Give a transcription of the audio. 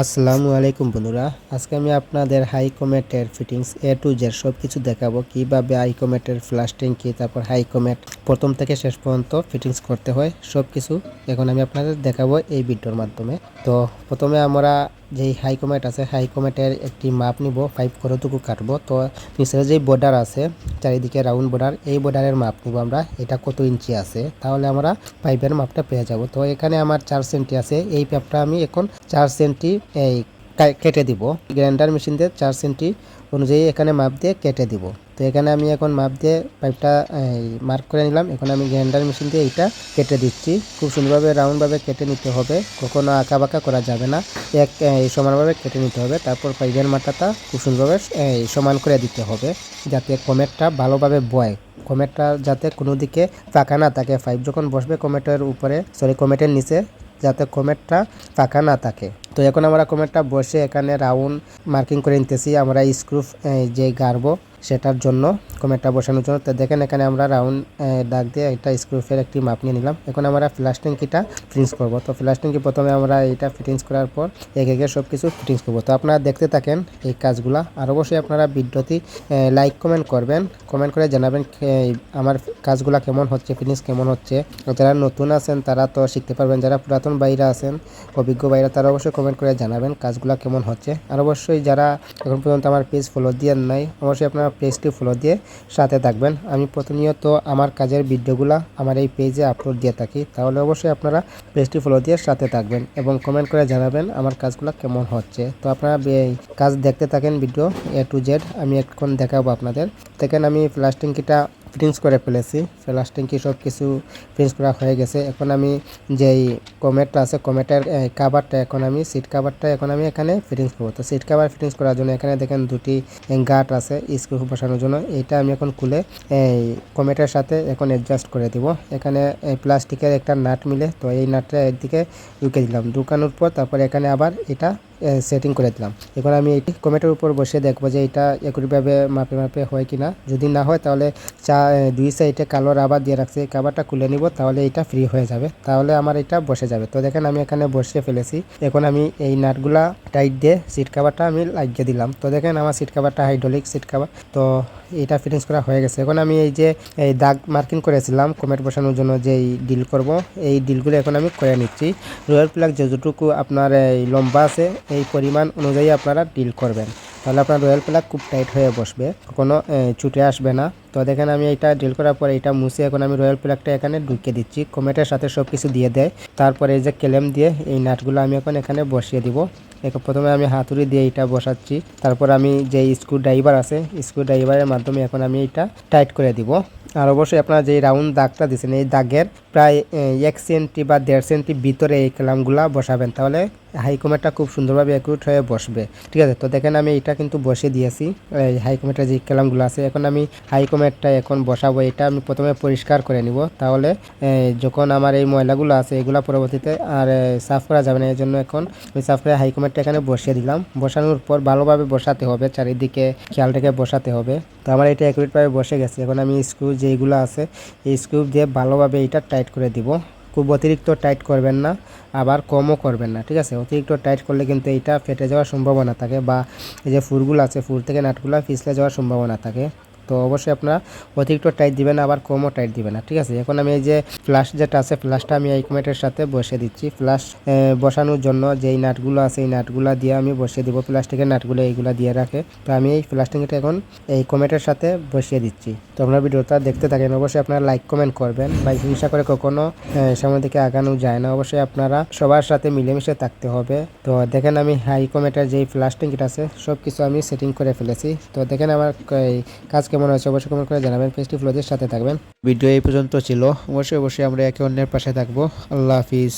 আসসালামু আলাইকুম বন্ধুরা, আজকে আমি আপনাদের হাইকমেটের ফিটিংস এ টু জেড সব কিছু দেখাবো। কিভাবে হাইকমেটের ফ্লাশ ট্যাঙ্কি, তারপর হাইকমেট প্রথম থেকে শেষ পর্যন্ত ফিটিংস করতে হয় সব কিছু এখন আমি আপনাদের দেখাবো এই ভিডিওর মাধ্যমে। তো প্রথমে আমরা যেই হাইকমেট আছে, হাইকমেটের একটি মাপ নিব, 5 কতটুকু কাটবো। তো নিচে যেই বর্ডার আছে চারিদিকে রাউন্ড বর্ডার, এই বর্ডারের মাপ নিব আমরা, এটা কত ইঞ্চি আছে, তাহলে আমরা পাইপের মাপটা পেয়ে যাব। তো এখানে আমার 4 সেন্টি আছে, এই পাইপটা আমি এখন 4 সেন্টি এই কেটে দিব। গ্রাইন্ডার মেশিন দিয়ে 4 সেন্টি অনুযায়ী এখানে মাপ দিয়ে কেটে দিব। তো এখানে আমি এখন মাপ দিয়ে পাইপটা মার্ক করে নিলাম। এখন আমি গ্রাইন্ডার মেশিন দিয়ে এইটা কেটে দিচ্ছি। খুব সুন্দরভাবে রাউন্ডভাবে কেটে নিতে হবে, কখনো আঁকা বাঁকা করা যাবে না, সমানভাবে কেটে নিতে হবে। তারপর পাইপের মাথাটা খুব সুন্দরভাবে সমান করে দিতে হবে, যাতে কমেটটা ভালোভাবে বয়। কমেটটা যাতে কোনো দিকে ফাঁকা না থাকে, পাইপ যখন বসবে কমেটের উপরে, কমেটের নিচে, যাতে কমেটটা ফাঁকা না থাকে। তো এখন আমরা কমেটটা বসে এখানে রাউন্ড মার্কিং করে নিতেছি আমরা স্ক্রু যে গাড়বো সেটার জন্য, কমেটটা বসানোর জন্য। তো দেখেন এখানে আমরা রাউন্ড দাগ দিয়ে একটা স্ক্রুফের একটি মাপ নিয়ে নিলাম। এখন আমরা ফ্লাশ ট্যাঙ্কিটা ফিটিংস করব। তো ফ্লাশ ট্যাঙ্কি প্রথমে আমরা এটা ফিটিংস করার পর একে সব কিছু ফিটিংস করব। তো আপনারা দেখতে থাকেন এই কাজগুলা। আর অবশ্যই আপনারা ভিডিওটি লাইক কমেন্ট করবেন, কমেন্ট করে জানাবেন আমার কাজগুলা কেমন হচ্ছে, ফিটিংস কেমন হচ্ছে। যারা নতুন আছেন তারা তো শিখতে পারবেন, যারা পুরাতন বাইরা আছেন, অভিজ্ঞ বাইরা, তারা অবশ্যই কমেন্ট করে জানাবেন কাজগুলা কেমন হচ্ছে। আর অবশ্যই যারা এখন পর্যন্ত আমার পেজ ফলো দিয়ে নাই, অবশ্যই আপনারা পেজটি ফলো দিয়ে সাথে থাকবেন। আমি প্রতিনিয়ত আমার কাজের ভিডিওগুলা আমার এই পেজে আপলোড দিয়ে থাকি, তাহলে অবশ্যই আপনারা পেজটি ফলো দিয়ে সাথে থাকবেন এবং কমেন্ট করে জানাবেন আমার কাজগুলো কেমন হচ্ছে। তো আপনারা কাজ দেখতে থাকেন, ভিডিও এ টু জেড আমি এখন দেখাবো আপনাদের। দেখেন আমি ফ্লাশ ট্যাঙ্কিটা ফিটিংস করে ফেলেছি, ফ্লাশ ট্যাঙ্কি সব কিছু ফিটিংস করা হয়ে গেছে। এখন আমি যেই কমেটটা আছে, কমেটের কাভারটা, এখন আমি সিট কাভারটা এখন আমি এখানে ফিটিংস করবো। তো সিট কাভার ফিটিংস করার জন্য এখানে দেখেন দুটি গার্ড আছে স্ক্রু বসানোর জন্য, এইটা আমি এখন খুলে এই কমেটের সাথে এখন অ্যাডজাস্ট করে দিব। এখানে প্লাস্টিকের একটা নাট মিলে, তো এই নাটটা একদিকে ঢুকে দিলাম, ঢুকানোর পর তারপরে এখানে আবার এটা সেটিং করে দিলাম। এখন আমি এটি কমেটের উপর বসে দেখবো যে এটা একইভাবে মাপে মাপে হয় কিনা। যদি না হয় তাহলে দুই সাইডে কালো রাবার দিয়ে রাখছে, এই কাভারটা খুলে নিব, তাহলে এটা ফ্রি হয়ে যাবে, তাহলে আমার এটা বসে যাবে। তো দেখেন আমি এখানে বসিয়ে ফেলেছি। এখন আমি এই নাটগুলা টাইট দিয়ে সিট কাভারটা আমি লাগিয়ে দিলাম। তো দেখেন আমার সিট কাভারটা হাইড্রোলিক সিট কাভার, তো এটা ফিটিংস করা হয়ে গেছে। এখন আমি এই যে এই দাগ মার্কিং করেছিলাম কমেট বসানোর জন্য, যে এই ডিল করব, এই ডিলগুলো এখন আমি করে নিচ্ছি। রয়্যাল প্লাগ যতটুকু আপনার এই লম্বা আছে এই পরিমাণ অনুযায়ী আপনারা ডিল করবেন, তাহলে আপনার রয়্যাল প্লাগ খুব টাইট হয়ে বসবে, কোনো ছুটে আসবে না। তো দেখেন আমি এটা ডিল করার পর এটা মুছে এখন আমি রয়্যাল প্লাগটা এখানে ঢুকিয়ে দিচ্ছি, কমেটের সাথে সব কিছু দিয়ে দেয়। তারপরে এই যে ক্লেম দিয়ে এই নাটগুলো আমি এখন এখানে বসিয়ে দিব। প্রথমে আমি হাতুড়ি দিয়ে এটা বসাচ্ছি, তারপর আমি যে স্ক্রু ড্রাইভার আছে স্ক্রু ড্রাইভারের মাধ্যমে এখন আমি এটা টাইট করে দিব। আর অবশ্যই আপনারা যে রাউন্ড দাগটা দিচ্ছেন এই দাগের প্রায় 1 সেন্টি বা 1.5 সেন্টি ভিতরে এই ক্যালামগুলা বসাবেন, তাহলে হাইকমেটটা খুব সুন্দরভাবে অ্যাকুরেট হয়ে বসবে। ঠিক আছে, তো দেখেন আমি এটা কিন্তু বসে দিয়েছি এই হাইকমেটের যে ক্যালামগুলো আছে। এখন আমি হাইকমেটটা এখন বসাবো, এটা আমি প্রথমে পরিষ্কার করে নিব, তাহলে যখন আমার এই ময়লাগুলো আছে এগুলো পরবর্তীতে আর সাফ করা যাবে না। এই জন্য এখন আমি সাফ করে হাইকমেটটা এখানে বসিয়ে দিলাম। বসানোর পর ভালোভাবে বসাতে হবে, চারিদিকে খেয়াল রেখে বসাতে হবে। তো আমার এটা অ্যাকুরেটভাবে বসে গেছে। এখন আমি স্ক্রু যেগুলো আছে এই স্ক্রু দিয়ে ভালোভাবে এটা টাইট করে দিব। খুব অতিরিক্ত টাইট করবেন না, আবার কমও করবেন না। ঠিক আছে, অতিরিক্ত টাইট করলে কিন্তু এইটা ফেটে যাওয়ার সম্ভাবনা থাকে, বা এই যে ফুরগুলো আছে ফুর থেকে নাটগুলো পিছলে যাওয়ার সম্ভাবনা থাকে। তো অবশ্যই আপনারা অতিরিক্ত টাইট দিবেন না, আবার কমও টাইট দিবেন না। ঠিক আছে, এখন আমি এই যে ফ্লাশ যেটা আছে ফ্লাশটা আমি এই কমেটের সাথে বসিয়ে দিচ্ছি। ফ্লাশ বসানোর জন্য যেই নাটগুলো আছে এই নাটগুলো দিয়ে আমি বসিয়ে দিব, প্লাস্টিকের নাটগুলো এইগুলো দিয়ে রাখে। তো আমি এই প্লাস্টিকটা এখন এই কমেটের সাথে বসিয়ে দিচ্ছি। তো আপনার ভিডিওটা দেখতে থাকেন। অবশ্যই আপনারা লাইক কমেন্ট করবেন, বা হিংসা করে কখনো সামনের দিকে আগানো যায় না। অবশ্যই আপনারা সবার সাথে মিলেমিশে থাকতে হবে। তো দেখেন আমি হাই কমেটের যেই প্লাস্টিকটা আছে সব কিছু আমি সেটিং করে ফেলেছি। তো দেখেন আমার কাজ কেমন হয়েছে অবশ্যই কমেন্ট করে জানাবেন, পেজটি ফলোদের সাথে থাকবেন। ভিডিও এই পর্যন্ত ছিল, অবশ্যই আমরা একে অন্যের পাশে থাকবো। আল্লাহ হাফিজ।